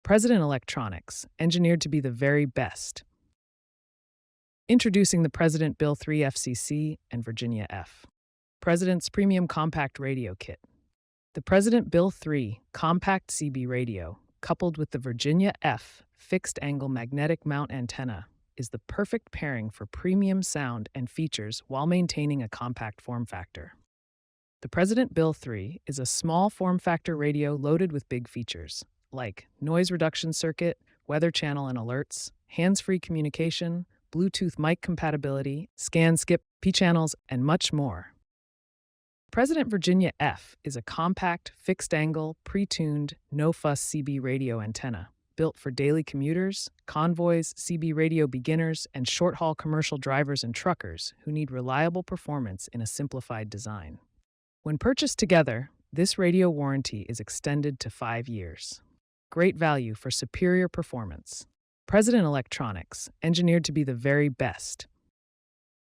President Electronics, engineered to be the very best. Introducing the President Bill 3 FCC and Virginia F. President's Premium Compact Radio Kit. The President Bill 3 Compact CB Radio, coupled with the Virginia F fixed-angle magnetic mount antenna, is the perfect pairing for premium sound and features while maintaining a compact form factor. The President Bill 3 is a small form factor radio loaded with big features, like noise reduction circuit, weather channel and alerts, hands-free communication, Bluetooth mic compatibility, scan, skip, P channels, and much more. President Virginia F is a compact, fixed-angle, pre-tuned, no-fuss CB radio antenna built for daily commuters, convoys, CB radio beginners, and short-haul commercial drivers and truckers who need reliable performance in a simplified design. When purchased together, this radio warranty is extended to 5 years. Great value for superior performance. President Electronics, engineered to be the very best.